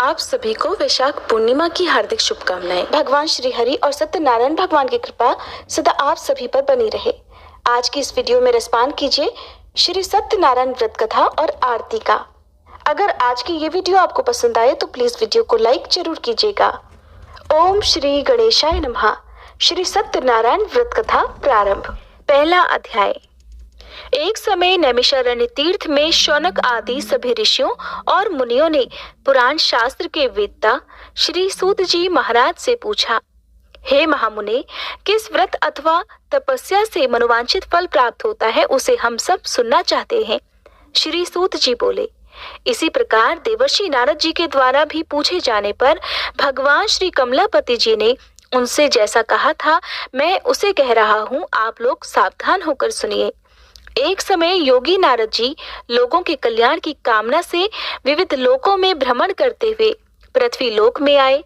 आप सभी को वैशाख पूर्णिमा की हार्दिक शुभकामनाएं। भगवान श्री हरि और सत्यनारायण भगवान की कृपा सदा आप सभी पर बनी रहे। आज की इस वीडियो में रसपान कीजिए श्री सत्यनारायण व्रत कथा और आरती का। अगर आज की ये वीडियो आपको पसंद आए तो प्लीज वीडियो को लाइक जरूर कीजिएगा। ओम श्री गणेशाय नमः। श्री सत्यनारायण व्रत कथा प्रारंभ। पहला अध्याय। एक समय नैमिषारण्य तीर्थ में शौनक आदि सभी ऋषियों और मुनियों ने पुराण शास्त्र के वेत्ता श्री सूत जी महाराज से पूछा, हे महामुने, किस व्रत अथवा तपस्या से मनोवांछित फल प्राप्त होता है, उसे हम सब सुनना चाहते हैं। श्री सूत जी बोले, इसी प्रकार देवर्षि नारद जी के द्वारा भी पूछे जाने पर भगवान श्री कमलापति जी ने उनसे जैसा कहा था मैं उसे कह रहा हूँ, आप लोग सावधान होकर सुनिए। एक समय योगी नारद जी लोगों के कल्याण की कामना से विविध लोकों में भ्रमण करते हुए पृथ्वी लोक में आए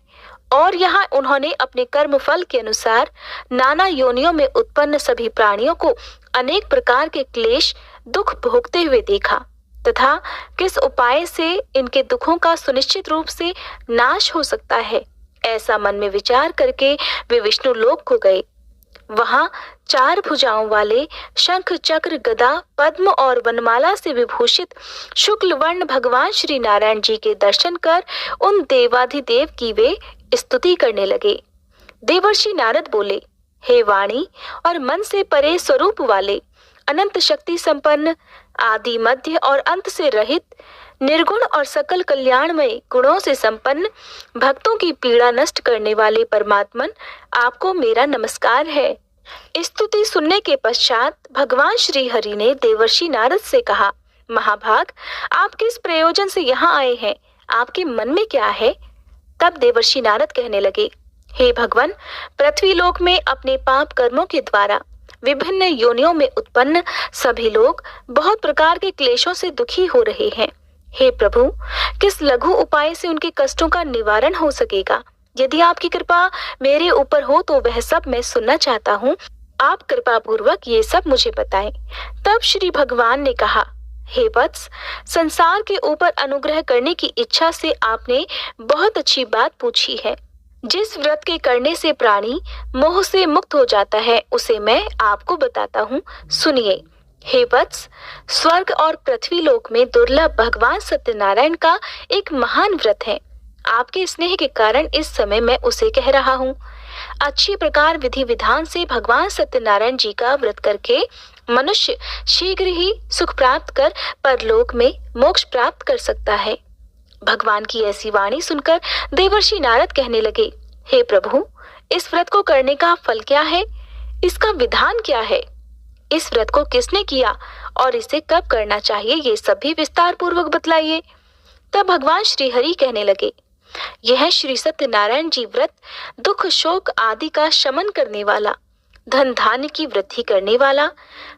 और यहाँ उन्होंने अपने कर्म फल के अनुसार नाना योनियों में उत्पन्न सभी प्राणियों को अनेक प्रकार के क्लेश दुख भोगते हुए देखा तथा किस उपाय से इनके दुखों का सुनिश्चित रूप से नाश हो सकता है, ऐसा मन में विचार करके वे विष्णु लोक को गए। वहां 4 भुजाओं वाले शंख चक्र गदा पद्म और वनमाला से विभूषित शुक्ल वर्ण भगवान श्री नारायण जी के दर्शन कर उन देवाधिदेव की वे स्तुति करने लगे। देवर्षि नारद बोले, हे वाणी और मन से परे स्वरूप वाले, अनंत शक्ति संपन्न, आदि मध्य और अंत से रहित, निर्गुण और सकल कल्याणमय गुणों से संपन्न, भक्तों की पीड़ा नष्ट करने वाले परमात्मन, आपको मेरा नमस्कार है। स्तुति सुनने के पश्चात भगवान श्री हरि ने देवर्षि नारद से कहा, महाभाग, आप किस प्रयोजन से यहाँ आए हैं, आपके मन में क्या है? तब देवर्षि नारद कहने लगे, हे भगवान, पृथ्वी लोक में अपने पाप कर्मों के द्वारा विभिन्न योनियों में उत्पन्न सभी लोग बहुत प्रकार के क्लेशों से दुखी हो रहे हैं। हे प्रभु, किस लघु उपाय से उनके कष्टों का निवारण हो सकेगा? यदि आपकी कृपा मेरे ऊपर हो तो वह सब मैं सुनना चाहता हूँ। आप कृपा पूर्वक ये सब मुझे बताएं। तब श्री भगवान ने कहा, हे वत्स, संसार के ऊपर अनुग्रह करने की इच्छा से आपने बहुत अच्छी बात पूछी है। जिस व्रत के करने से प्राणी मोह से मुक्त हो जाता है उसे मैं आपको बताता हूँ, सुनिए। हे वत्स, स्वर्ग और पृथ्वी लोक में दुर्लभ भगवान सत्यनारायण का एक महान व्रत है। आपके स्नेह के कारण इस समय मैं उसे कह रहा हूँ। अच्छी प्रकार विधि विधान से भगवान सत्यनारायण जी का व्रत करके मनुष्य शीघ्र ही सुख प्राप्त कर परलोक में मोक्ष प्राप्त कर सकता है। भगवान की ऐसी वाणी सुनकर देवर्षि नारद कहने लगे, हे प्रभु, इस व्रत को करने का फल क्या है? इसका विधान क्या है? इस व्रत को किसने किया और इसे कब करना चाहिए, ये सब भी विस्तार पूर्वक बतलाइए। तब भगवान श्री हरि कहने लगे, यह श्री सत्यनारायण जी व्रत दुख शोक आदि का शमन करने वाला, धन धान्य की वृद्धि करने वाला,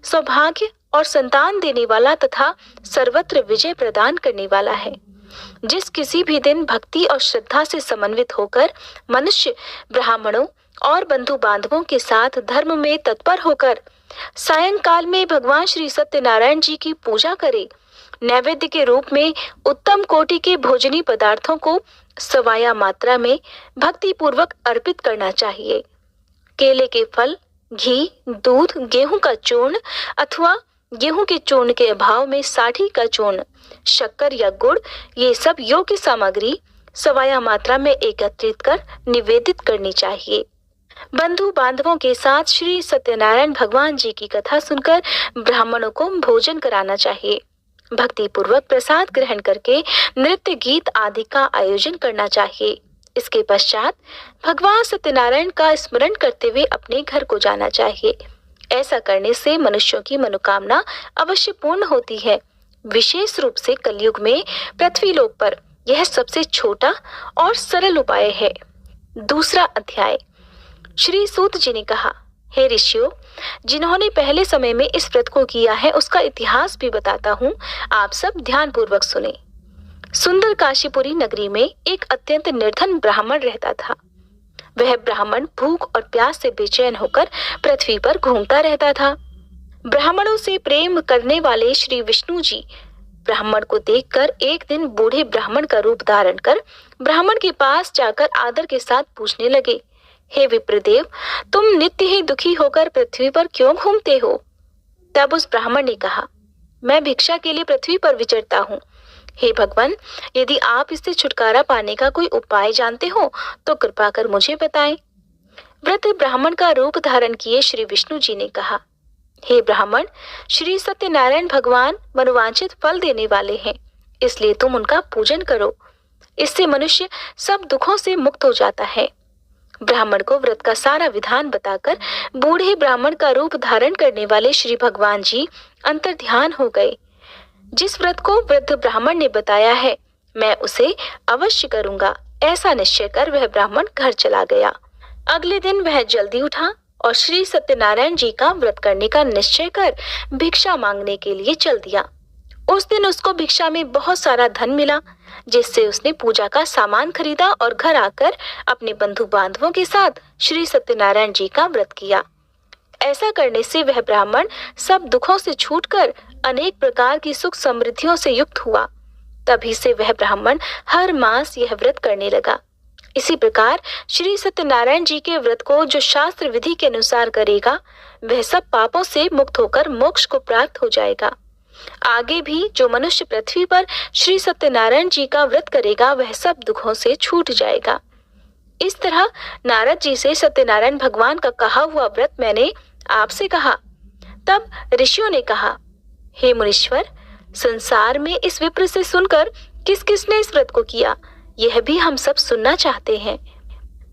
सौभाग्य और संतान देने वाला तथा सर्वत्र विजय प्रदान करने वाला है। जिस किसी भी दिन भक्ति और श्रद्धा से समन्वित होकर मनुष्य ब्राह्मणों और बंधु बांधवों के साथ धर्म में तत्पर होकर सायंकाल में भगवान श्री सत्यनारायण जी की पूजा करे, नैवेद्य के रूप में उत्तम कोटि के भोजनी पदार्थों को सवाया मात्रा में भक्ति पूर्वक अर्पित करना चाहिए। केले के फल, घी, दूध, गेहूं का चूर्ण अथवा गेहूं के चूर्ण के अभाव में साठी का चूर्ण, शक्कर या गुड़, ये सब योग्य सामग्री सवाया मात्रा में एकत्रित कर निवेदित करनी चाहिए। बंधु बांधवों के साथ श्री सत्यनारायण भगवान जी की कथा सुनकर ब्राह्मणों को भोजन कराना चाहिए। भक्ति पूर्वक प्रसाद ग्रहण करके नृत्य गीत आदि का आयोजन करना चाहिए। इसके पश्चात भगवान सत्यनारायण का स्मरण करते हुए अपने घर को जाना चाहिए। ऐसा करने से मनुष्यों की मनोकामना अवश्य पूर्ण होती है। विशेष रूप से कलयुग में पृथ्वी लोक पर यह सबसे छोटा और सरल उपाय है। दूसरा अध्याय। श्री सूत जी ने कहा, हे ऋषियों, जिन्होंने पहले समय में इस व्रत को किया है उसका इतिहास भी बताता हूँ, आप सब ध्यान पूर्वक सुने। सुंदर काशीपुरी नगरी में एक अत्यंत निर्धन ब्राह्मण रहता था। वह ब्राह्मण भूख और प्यास से बेचैन होकर पृथ्वी पर घूमता रहता था। ब्राह्मणों से प्रेम करने वाले श्री विष्णु जी ब्राह्मण को देखकर एक दिन बूढ़े ब्राह्मण का रूप धारण कर ब्राह्मण के पास जाकर आदर के साथ पूछने लगे, हे विप्रदेव, तुम नित्य ही दुखी होकर पृथ्वी पर क्यों घूमते हो? तब उस ब्राह्मण ने कहा, मैं भिक्षा के लिए पृथ्वी पर विचरता हूँ। हे भगवान, यदि आप इससे छुटकारा पाने का कोई उपाय जानते हो तो कृपा कर मुझे बताएं। वृद्ध ब्राह्मण का रूप धारण किए श्री विष्णु जी ने कहा, हे ब्राह्मण, श्री सत्यनारायण भगवान मनोवांछित फल देने वाले हैं, इसलिए तुम उनका पूजन करो। इससे मनुष्य सब दुखों से मुक्त हो जाता है। ब्राह्मण को व्रत का सारा विधान बताकर बूढ़े ब्राह्मण का रूप धारण करने वाले श्री भगवान जी अंतर्ध्यान हो गए। जिस व्रत को वृद्ध ब्राह्मण ने बताया है, मैं उसे अवश्य करूंगा, ऐसा निश्चय कर वह ब्राह्मण घर चला गया। अगले दिन वह जल्दी उठा और श्री सत्यनारायण जी का व्रत करने का निश्चय कर भिक्षा मांगने के लिए चल दिया। उस दिन उसको भिक्षा में बहुत सारा धन मिला, जिससे उसने पूजा का सामान खरीदा और घर आकर अपने बंधु बांधवों के साथ श्री सत्यनारायण जी का व्रत किया। ऐसा करने से वह ब्राह्मण सब दुखों से छूटकर अनेक प्रकार की सुख समृद्धियों से युक्त हुआ। तभी से वह ब्राह्मण हर मास यह व्रत करने लगा। इसी प्रकार श्री सत्यनारायण जी के व्रत को जो शास्त्र विधि के अनुसार करेगा, वह सब पापों से मुक्त होकर मोक्ष को प्राप्त हो जाएगा। आगे भी जो मनुष्य पृथ्वी पर श्री सत्यनारायण जी का व्रत करेगा, वह सब दुखों से छूट जाएगा। इस तरह नारद जी से सत्यनारायण भगवान का कहा हुआ व्रत मैंने आपसे कहा। तब ऋषियों ने कहा, हे मुनीश्वर, संसार में इस विप्र से सुनकर किस किसने इस व्रत को किया, यह भी हम सब सुनना चाहते हैं।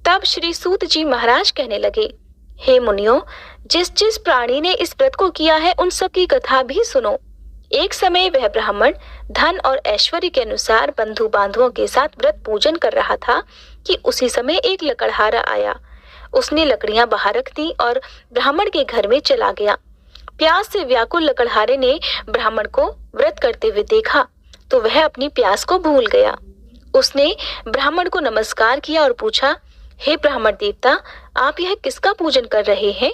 तब श्री सूत जी महाराज कहने लगे, हे मुनियों, जिस जिस प्राणी ने इस व्रत को किया है, उन सब की कथा भी सुनो। एक समय वह ब्राह्मण धन और ऐश्वर्य के अनुसार बंधु बांधवों के साथ व्रत पूजन कर रहा था कि उसी समय एक लकड़हारा आया। उसने लकड़ियां बाहर रख दी और ब्राह्मण के घर में चला गया। प्यास से व्याकुल लकड़हारे ने ब्राह्मण को व्रत करते हुए देखा तो वह अपनी प्यास को भूल गया। उसने ब्राह्मण को नमस्कार किया और पूछा, हे ब्राह्मण देवता, आप यह किसका पूजन कर रहे हैं?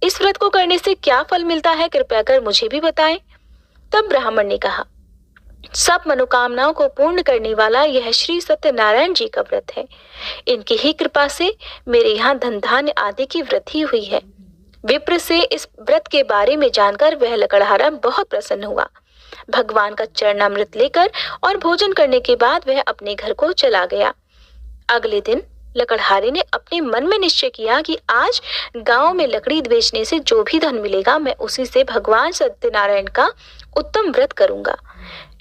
इस व्रत को करने से क्या फल मिलता है, कृपया कर मुझे भी बताएं। तब ब्राह्मण ने कहा, सब मनोकामनाओं को पूर्ण करने वाला यह श्री सत्यनारायण जी का व्रत है। इनकी ही कृपा से मेरे यहाँ धन धान्य आदि की वृद्धि हुई है। विप्र से इस व्रत के बारे में जानकर वह लकड़हारा बहुत प्रसन्न हुआ। भगवान का चरणामृत लेकर और भोजन करने के बाद वह अपने घर को चला गया। अगले दिन लकड़हारे ने अपने मन में निश्चय किया कि आज गांव में लकड़ी बेचने से जो भी धन मिलेगा, मैं उसी से भगवान सत्यनारायण का उत्तम व्रत करूंगा।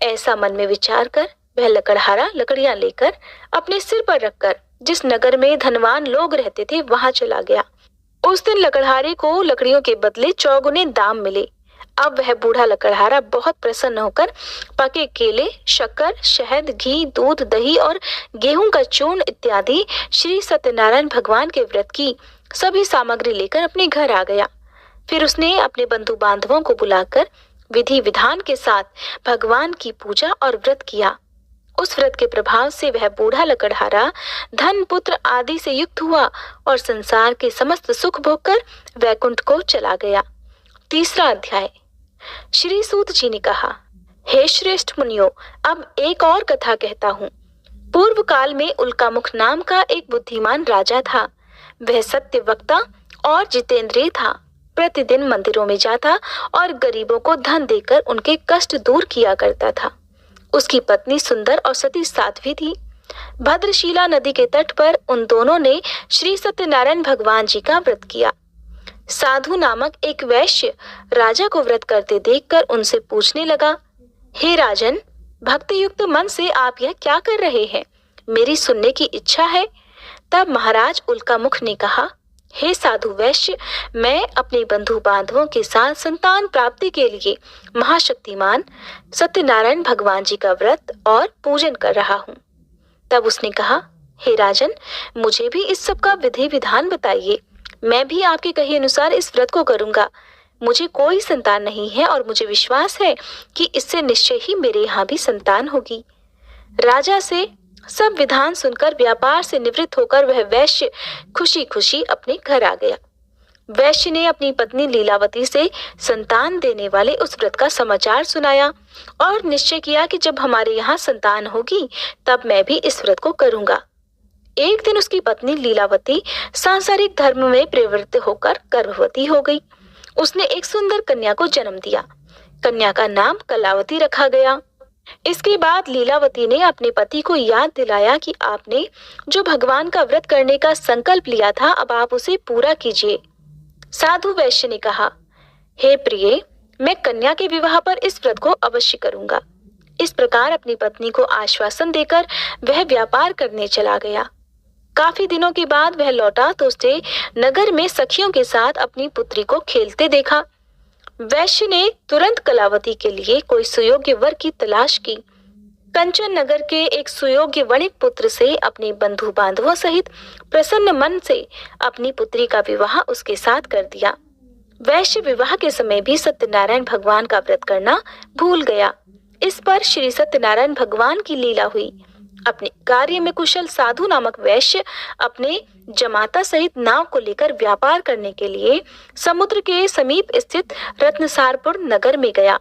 ऐसा मन में विचार कर वह लकड़हारा लकड़ियां लेकर अपने सिर पर रखकर जिस नगर में धनवान लोग रहते थे, वहां चला गया। उस दिन लकड़हारे को लकड़ियों के बदले चौगुने दाम मिले। अब वह बूढ़ा लकड़हारा बहुत प्रसन्न होकर पके केले, शक्कर, शहद, घी, दूध, दही और गेहूं का चूर्ण इत्यादि श्री सत्यनारायण भगवान के व्रत की सभी सामग्री लेकर अपने घर आ गया। फिर उसने अपने बंधु बांधवों को बुलाकर विधि विधान के साथ भगवान की पूजा और व्रत किया। उस व्रत के प्रभाव से वह बूढ़ा लकड़हारा धन पुत्र आदि से युक्त हुआ और संसार के समस्त सुख भोगकर वैकुंठ को चला गया। तीसरा अध्याय। श्री सूत जी ने कहा, हे श्रेष्ठ मुनियों, अब एक और कथा कहता हूँ। पूर्व काल में उल्कामुख नाम का एक बुद्धिमान राजा था। वह सत्य वक्ता और जितेंद्रिय था। प्रतिदिन मंदिरों में जाता और गरीबों को धन देकर उनके कष्ट दूर किया करता था। उसकी पत्नी सुंदर और सती साध्वी थी। भद्रशिला नदी के तट पर उन दोनों ने श्री सत्यनारायण भगवान जी का व्रत किया। साधु नामक एक वैश्य राजा को व्रत करते देखकर उनसे पूछने लगा, हे राजन, भक्ति युक्त मन से आप यह क्या कर रहे हैं? मेरी सुनने की इच्छा है। तब महाराज उल्कामुख ने कहा, हे साधु वैश्य, मैं अपने बंधु बांधवों के साथ संतान प्राप्ति के लिए महाशक्तिमान सत्यनारायण भगवान जी का व्रत और पूजन कर रहा हूँ। तब उसने कहा, हे राजन, मुझे भी इस सब का विधि विधान बताइए। मैं भी आपके कहे अनुसार इस व्रत को करूंगा। मुझे कोई संतान नहीं है और मुझे विश्वास है कि इससे निश्चय ही मेरे यहाँ भी संतान होगी। राजा से सब विधान सुनकर व्यापार से निवृत्त होकर वह वैश्य खुशी खुशी अपने घर आ गया। वैश्य ने अपनी पत्नी लीलावती से संतान देने वाले उस व्रत का समाचार सुनाया और निश्चय किया कि जब हमारे यहाँ संतान होगी तब मैं भी इस व्रत को करूंगा। एक दिन उसकी पत्नी लीलावती सांसारिक धर्म में प्रवृत्त होकर गर्भवती हो गई। उसने एक सुंदर कन्या को जन्म दिया। कन्या का नाम कलावती रखा गया। इसके बाद लीलावती ने अपने पति को याद दिलाया कि आपने जो भगवान का व्रत करने का संकल्प लिया था, अब आप उसे पूरा कीजिए। साधु वैश्य ने कहा, हे प्रिय, मैं कन्या के विवाह पर इस व्रत को अवश्य करूंगा। इस प्रकार अपनी पत्नी को आश्वासन देकर वह व्यापार करने चला गया। काफी दिनों के बाद वह लौटा तो उसने नगर में सखियों के साथ अपनी पुत्री को खेलते देखा। वैश्य ने तुरंत कलावती के लिए कोई सुयोग्य वर की तलाश की। कंचन नगर के एक सुयोग्य वणिक पुत्र से अपने बंधु बांधवों सहित प्रसन्न मन से अपनी पुत्री का विवाह उसके साथ कर दिया। वैश्य विवाह के समय भी सत्यनारायण भगवान का व्रत करना भूल गया। इस पर श्री सत्यनारायण भगवान की लीला हुई। अपने कार्य में कुशल साधु नामक वैश्य अपने जमाता सहित नाव को लेकर व्यापार करने के लिए समुद्र के समीप स्थित रत्नसारपुर नगर में गया।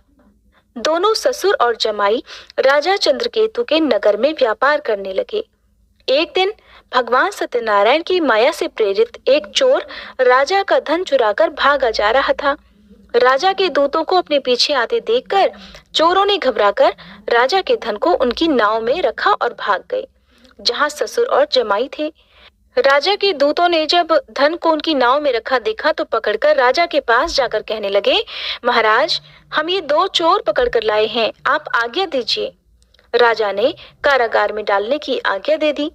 दोनों ससुर और जमाई राजा चंद्रकेतु के नगर में व्यापार करने लगे। एक दिन भगवान सत्यनारायण की माया से प्रेरित एक चोर राजा का धन चुराकर भागा जा रहा था। राजा के दूतों को अपने पीछे आते देखकर चोरों ने घबराकर राजा के धन को उनकी नाव में रखा और भाग गए, जहां ससुर और जमाई थे। राजा के दूतों ने जब धन को उनकी नाव में रखा देखा तो पकड़कर राजा के पास जाकर कहने लगे, महाराज, हम ये 2 चोर पकड़कर लाए हैं, आप आज्ञा दीजिए। राजा ने कारागार में डालने की आज्ञा दे दी।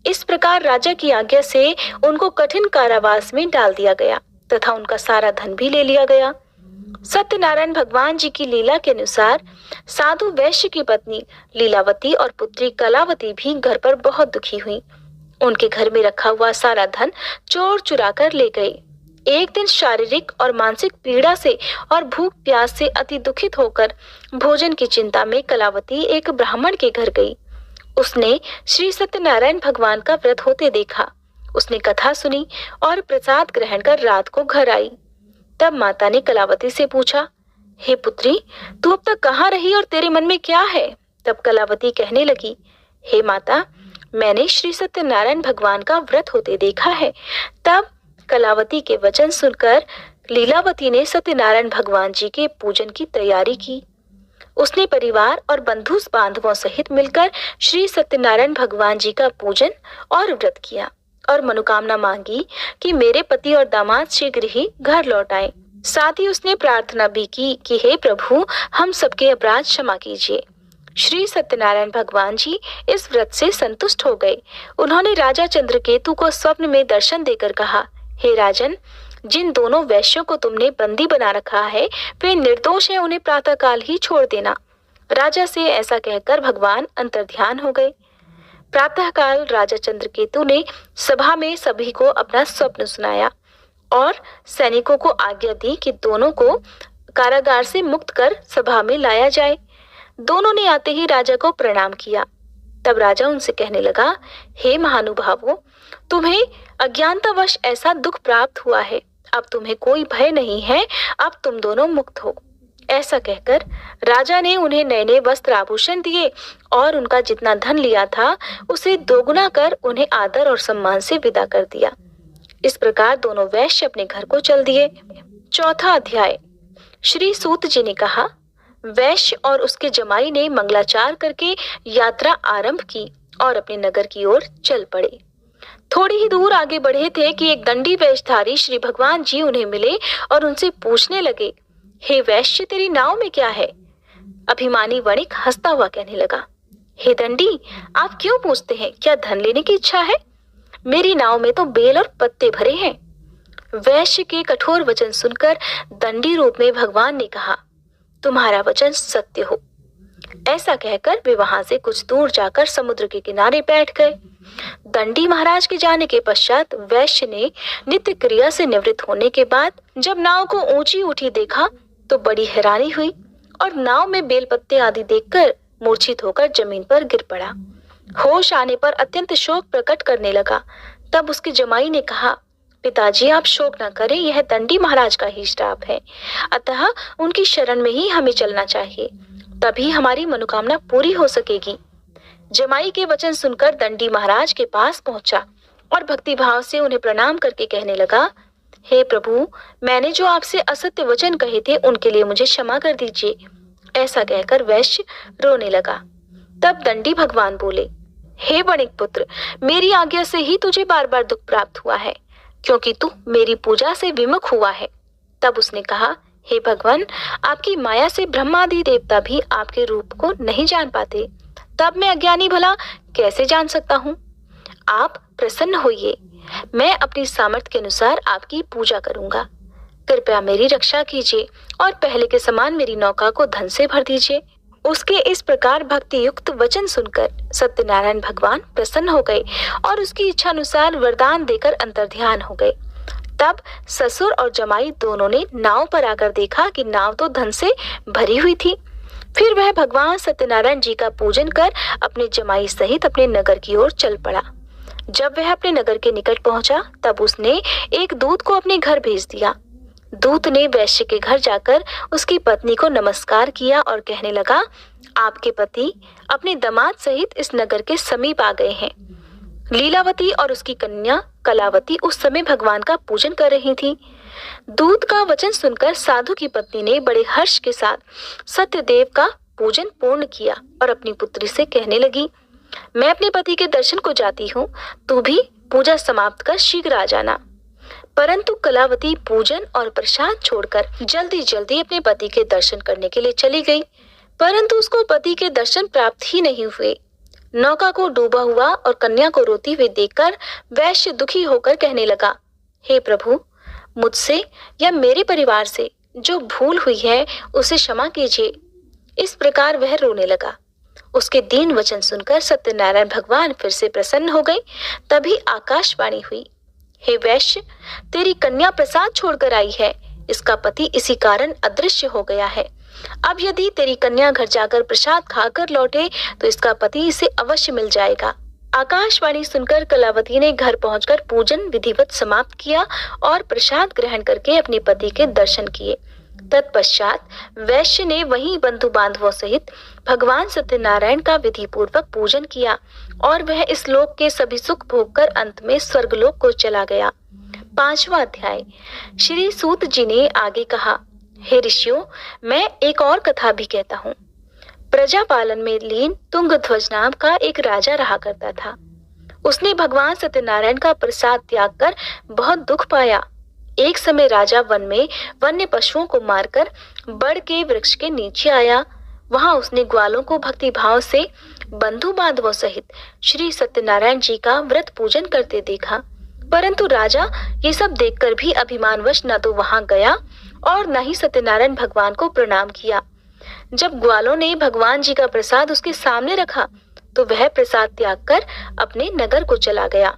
इस प्रकार राजा की आज्ञा से उनको कठिन कारावास में डाल दिया गया तथा उनका सारा धन भी ले लिया गया। सत्यनारायण भगवान जी की लीला के अनुसार साधु वैश्य की पत्नी लीलावती और पुत्री कलावती भी घर पर बहुत दुखी हुई। उनके घर में रखा हुआ सारा धन चोर चुरा कर ले गए। एक दिन शारीरिक और मानसिक पीड़ा से और भूख प्यास से अति दुखित होकर भोजन की चिंता में कलावती एक ब्राह्मण के घर गई। उसने श्री सत्यनारायण भगवान का व्रत होते देखा। उसने कथा सुनी और प्रसाद ग्रहण कर रात को घर आई। तब माता ने कलावती से पूछा, हे पुत्री, तू अब तक कहाँ रही और तेरे मन में क्या है? तब कलावती कहने लगी, हे माता, मैंने श्री सत्यनारायण भगवान का व्रत होते देखा है। तब कलावती के वचन सुनकर लीलावती ने सत्यनारायण भगवान जी के पूजन की तैयारी की। उसने परिवार और बंधु बांधवों सहित मिलकर श्री सत्यनारायण भगवान जी का पूजन और व्रत किया और मनोकामना मांगी कि मेरे पति और दामाद शीघ्र ही घर लौट आए। साथ ही उसने प्रार्थना भी की कि हे प्रभु, हम सबके अपराध क्षमा कीजिए। श्री सत्यनारायण भगवान जी इस व्रत से संतुष्ट हो गए। उन्होंने राजा चंद्रकेतु को स्वप्न में दर्शन देकर कहा, हे राजन, जिन दोनों वैश्यों को तुमने बंदी बना रखा है वे निर्दोष हैं, उन्हें प्रातःकाल ही छोड़ देना। राजा से ऐसा कहकर भगवान अंतर्ध्यान हो गए। प्रातःकाल राजा चंद्रकेतु ने सभा में सभी को अपना स्वप्न सुनाया और सैनिकों को आज्ञा दी कि दोनों को कारागार से मुक्त कर सभा में लाया जाए। दोनों ने आते ही राजा को प्रणाम किया। तब राजा उनसे कहने लगा, हे महानुभावों, तुम्हें अज्ञानतावश ऐसा दुख प्राप्त हुआ है। अब तुम्हें कोई भय नहीं है, अब तुम दोनों मुक्त हो। ऐसा कहकर राजा ने उन्हें नए नए वस्त्र आभूषण दिए और उनका जितना धन लिया था उसे दोगुना कर उन्हें आदर और सम्मान से विदा कर दिया। इस प्रकार दोनों वैश्य अपने घर को चल दिए। चौथा अध्याय। श्री सूत जी ने कहा, वैश्य और उसके जमाई ने मंगलाचार करके यात्रा आरंभ की और अपने नगर की ओर चल पड़े। थोड़ी ही दूर आगे बढ़े थे कि एक दंडी वेशधारी श्री भगवान जी उन्हें मिले और उनसे पूछने लगे, हे वैश्य, तेरी नाव में क्या है? अभिमानी वणिक हंसता हुआ कहने लगा, हे दंडी, आप क्यों पूछते हैं? क्या धन लेने की इच्छा है? मेरी नाव में तो बेल और पत्ते भरे हैं। वैश्य के कठोर वचन सुनकर दंडी रूप में भगवान ने कहा, तुम्हारा वचन सत्य हो। ऐसा कहकर वे वहां से कुछ दूर जाकर समुद्र के किनारे बैठ गए। दंडी महाराज के जाने के पश्चात वैश्य ने नित्य क्रिया से निवृत्त होने के बाद जब नाव को ऊंची उठी देखा तो बड़ी हैरानी हुई और नाव में बेलपत्ते आदि देखकर मूर्छित होकर जमीन पर गिर पड़ा। होश आने पर अत्यंत शोक प्रकट करने लगा। तब उसके जमाई ने कहा, पिताजी आप शोक न करें, यह दंडी महाराज का ही श्राप है, अतः उनकी शरण में ही हमें चलना चाहिए, तभी हमारी मनोकामना पूरी हो सकेगी। जमाई के वचन सुनकर दंडी महाराज के पास पहुंचा और भक्ति भाव से उन्हें प्रणाम करके कहने लगा, हे प्रभु, मैंने जो आपसे असत्य वचन कहे थे उनके लिए मुझे क्षमा कर दीजिए। ऐसा कहकर वैश्य रोने लगा। तब दंडी भगवान बोले, हे वणिक पुत्र, मेरी आज्ञा से ही तुझे बार बार दुख प्राप्त हुआ है, क्योंकि तू मेरी पूजा से विमुख हुआ है। तब उसने कहा, हे भगवान, आपकी माया से ब्रह्मादि देवता भी आपके रूप को नहीं जान पाते, तब मैं अज्ञानी भला कैसे जान सकता हूँ? आप प्रसन्न होइए, मैं अपनी सामर्थ्य के अनुसार आपकी पूजा करूंगा। कृपया मेरी रक्षा कीजिए और पहले के समान मेरी नौका को धन से भर दीजिए। उसके इस प्रकार भक्ति युक्त वचन सुनकर सत्यनारायण भगवान प्रसन्न हो गए और उसकी इच्छा अनुसार वरदान देकर अंतर्ध्यान हो गए। तब ससुर और जमाई दोनों ने नाव पर आकर देखा कि नाव तो धन से भरी हुई थी। फिर वह भगवान सत्यनारायण जी का पूजन कर अपने जमाई सहित अपने नगर की ओर चल पड़ा। जब वह अपने नगर के निकट पहुंचा, तब उसने एक दूत को अपने घर भेज दिया। दूत ने वैश्य के घर जाकर उसकी पत्नी को नमस्कार किया और कहने लगा, आपके पति अपने दामाद सहित इस नगर के समीप आ गए हैं। लीलावती और उसकी कन्या कलावती उस समय भगवान का पूजन कर रही थी। दूत का वचन सुनकर साधु की पत्नी ने बड़े हर्ष के साथ सत्यदेव का पूजन पूर्ण किया और अपनी पुत्री से कहने लगी, मैं अपने पति के दर्शन को जाती हूँ, तू भी पूजा समाप्त कर शीघ्र आ जाना। परंतु कलावती पूजन और प्रसाद छोड़कर जल्दी जल्दी अपने पति के दर्शन करने के लिए चली गई, परंतु उसको पति के दर्शन प्राप्त ही नहीं हुए। नौका को डूबा हुआ और कन्या को रोती हुई देखकर वैश्य दुखी होकर कहने लगा, हे प्रभु, मुझसे या मेरे परिवार से जो भूल हुई है उसे क्षमा कीजिए। इस प्रकार वह रोने लगा। उसके दीन वचन सुनकर सत्यनारायण भगवान फिर से प्रसन्न हो गए। तभी आकाशवाणी हुई, हे वैश्य, तेरी कन्या प्रसाद छोड़कर आई है, इसका पति इसी कारण अदृश्य हो गया है। अब यदि तेरी कन्या घर जाकर प्रसाद खाकर लौटे तो इसका पति इसे अवश्य मिल जाएगा। आकाशवाणी सुनकर कलावती ने घर पहुंचकर पूजन विधिवत समाप्त किया और प्रसाद ग्रहण करके अपने पति के दर्शन किए। तत्पश्चात वैश्य ने वहीं बंधु बांधवों सहित भगवान सत्यनारायण का विधि पूर्वक पूजन किया और वह इस लोक के सभी सुख भोगकर अंत में स्वर्गलोक को चला गया। 5वां अध्याय। श्री सूत जी ने आगे कहा, हे ऋषियों, मैं एक और कथा भी कहता हूँ। प्रजा पालन में लीन तुंगध्वज नाम का एक राजा रहा करता था। उसने भगवान सत्यनारायण का प्रसाद त्याग कर बहुत दुख पाया। एक समय राजा वन में वन्य पशुओं को मारकर बड़ के वृक्ष के नीचे आया। वहां उसने ग्वालों को भक्ति भाव से बंधु बांधवों सहित श्री सत्यनारायण जी का व्रत पूजन करते देखा, परंतु राजा ये सब देखकर भी अभिमानवश न तो वहां गया और न ही सत्यनारायण भगवान को प्रणाम किया। जब ग्वालों ने भगवान जी का प्रसाद उसके सामने रखा तो वह प्रसाद त्याग कर अपने नगर को चला गया।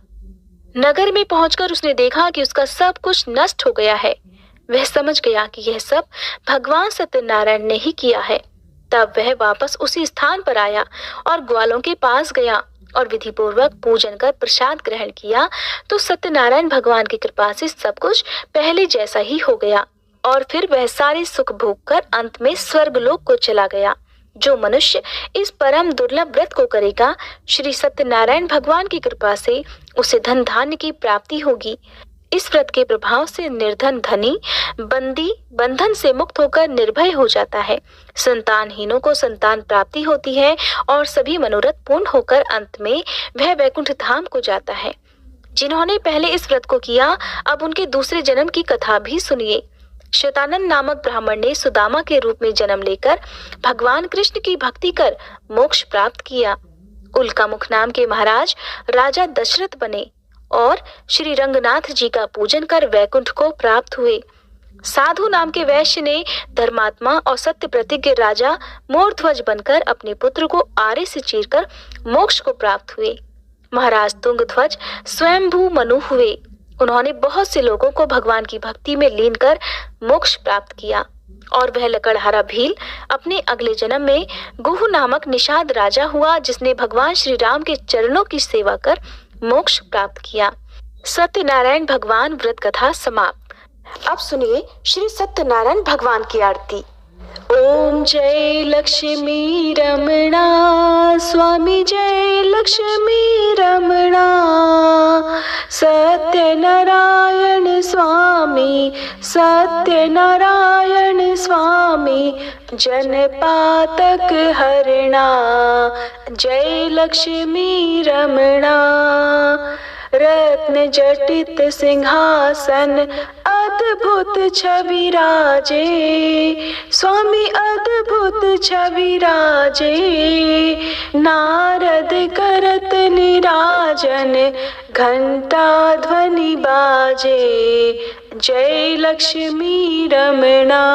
नगर में पहुंचकर उसने देखा कि उसका सब कुछ नष्ट हो गया है। वह समझ गया कि यह सब भगवान सत्यनारायण ने ही किया है। तब वह वापस उसी स्थान पर आया और ग्वालों के पास गया और विधि पूर्वक पूजन कर प्रसाद ग्रहण किया तो सत्यनारायण भगवान की कृपा से सब कुछ पहले जैसा ही हो गया और फिर वह सारे सुख भोग कर अंत में स्वर्गलोक को चला गया। जो मनुष्य इस परम दुर्लभ व्रत को करेगा, श्री सत्यनारायण भगवान की कृपा से उसे धन धान्य की प्राप्ति होगी। इस व्रत के प्रभाव से निर्धन धनी बंदी बंधन से मुक्त होकर निर्भय हो जाता है। संतानहीनों को संतान प्राप्ति होती है और सभी मनोरथ पूर्ण होकर अंत में वह वैकुंठ धाम को जाता है। जिन्होंने पहले इस व्रत को किया, अब उनके दूसरे जन्म की कथा भी सुनिए। शतानंद नामक ब्राह्मण ने सुदामा के रूप में जन्म लेकर भगवान कृष्ण की भक्ति कर मोक्ष प्राप्त किया। उल्कामुख नाम के महाराज राजा दशरथ बने और श्री रंगनाथ जी का पूजन कर वैकुंठ को प्राप्त हुए। साधु नाम के वैश्य ने धर्मात्मा और सत्य प्रतिज्ञ राजा मोरध्वज बनकर अपने पुत्र को आरे से चीरकर मोक्ष को प्राप्त हुए। महाराज तुंगध्वज स्वयंभू मनु हुए। उन्होंने बहुत से लोगों को भगवान की भक्ति में लीन कर मोक्ष प्राप्त किया और वह लकड़हारा भील अपने अगले जन्म में गुह नामक निषाद राजा हुआ, जिसने भगवान श्री राम के चरणों की सेवा कर मोक्ष प्राप्त किया। सत्यनारायण भगवान व्रत कथा समाप्त। अब सुनिए श्री सत्यनारायण भगवान की आरती। ओम जय लक्ष्मी रमणा स्वामी, जय लक्ष्मी रमणा। सत्यनारायण स्वामी, सत्यनारायण स्वामी, जनपातक हरणा। जय लक्ष्मी रमणा। रत्न जटित सिंहासन अद्भुत छवि राजे, स्वामी अद्भुत छवि राजे। नारद करत निराजन घंटा ध्वनि बाजे। जय लक्ष्मी रमणा।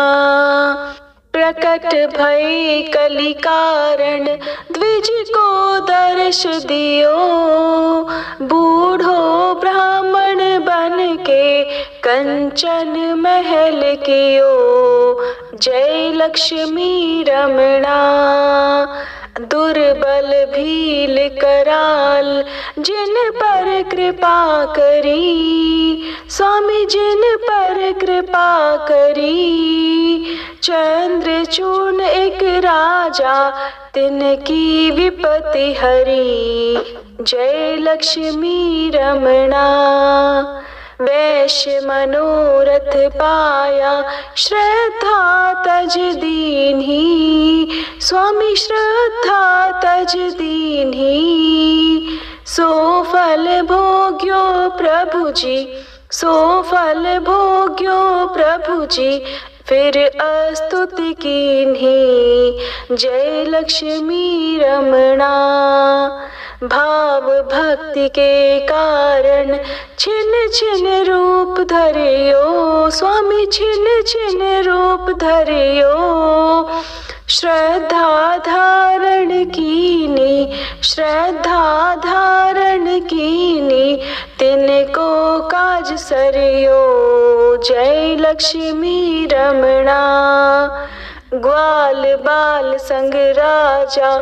प्रकट भय कलि कारण द्विज को दर्श दियो। बूढ़ो ब्राह्मण बन के कंचन महल कियो। जय लक्ष्मी रमणा। दुर्बल भील कराल जिन पर कृपा करी, स्वामी जिन पर कृपा करी। चंद्रचूर्ण एक राजा तिनकी विपत्ति हरी। जय लक्ष्मी रमणा। वैश्य मनोरथ पाया श्रद्धा तज दीन्ही, स्वामी श्रद्धा तज दीन्ही। सो फल भोग्यो प्रभु जी, सो फल भोग्यो प्रभु जी, फिर अस्तुति कीन्ही। जय लक्ष्मी रमणा। भाव भक्ति के कारण छिन छिन रूप धरियो, स्वामी छिन छिन रूप धरियो। श्रद्धा धारण कीनी, श्रद्धा धारण कीनी, तिनको काज सरियो। जय लक्ष्मी रमणा। ग्वाल बाल संग राजा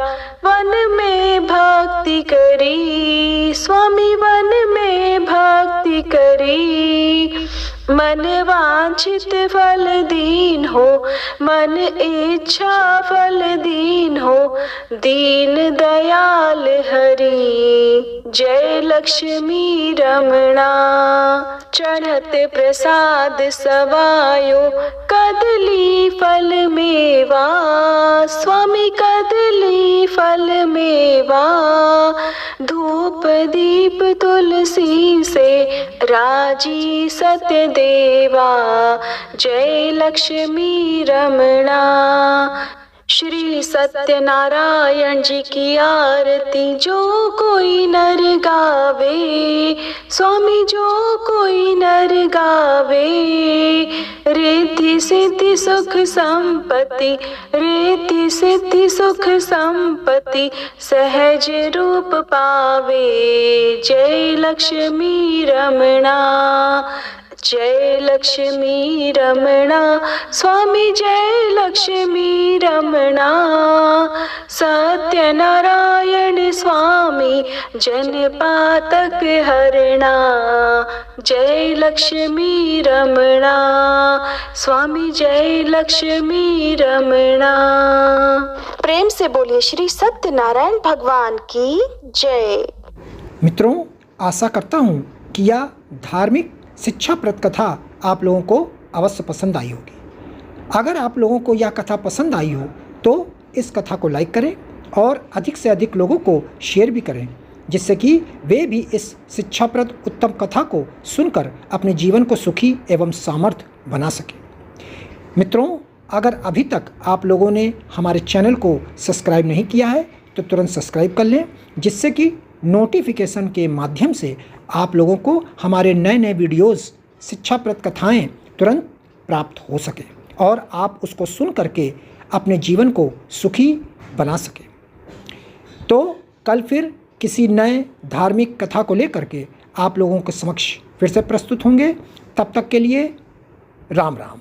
वन में भक्ति करी, स्वामी वन में भक्ति करी। मन वांछित फल दीन हो, मन इच्छा फल दीन हो, दीन दयाल हरि। जय लक्ष्मी रमणा। चढ़त प्रसाद सवायो कदली फल मेवा, स्वामी कदली फल मेवा। धूप दीप तुलसी से राजी सत्य देवा। जय लक्ष्मी रमणा। श्री सत्यनारायण जी की आरती जो कोई नर गावे, स्वामी जो कोई नर गावे। रिद्धि सिद्धि सुख संपत्ति, रिद्धि सिद्धि सुख संपत्ति, सहज रूप पावे। जय लक्ष्मी रमणा। जय लक्ष्मी रमणा, स्वामी जय लक्ष्मी रमणा। सत्यनारायण स्वामी जनपातक हरणा। जय लक्ष्मी रमणा, स्वामी जय लक्ष्मी रमणा। प्रेम से बोलिए श्री सत्यनारायण भगवान की जय। मित्रों, आशा करता हूँ कि यह धार्मिक शिक्षाप्रद कथा आप लोगों को अवश्य पसंद आई होगी। अगर आप लोगों को यह कथा पसंद आई हो तो इस कथा को लाइक करें और अधिक से अधिक लोगों को शेयर भी करें, जिससे कि वे भी इस शिक्षाप्रद उत्तम कथा को सुनकर अपने जीवन को सुखी एवं सामर्थ्य बना सकें। मित्रों, अगर अभी तक आप लोगों ने हमारे चैनल को सब्सक्राइब नहीं किया है तो तुरंत सब्सक्राइब कर लें, जिससे कि नोटिफिकेशन के माध्यम से आप लोगों को हमारे नए नए वीडियोस, शिक्षाप्रद कथाएं तुरंत प्राप्त हो सके और आप उसको सुन करके अपने जीवन को सुखी बना सके। तो कल फिर किसी नए धार्मिक कथा को लेकर के आप लोगों के समक्ष फिर से प्रस्तुत होंगे। तब तक के लिए राम राम।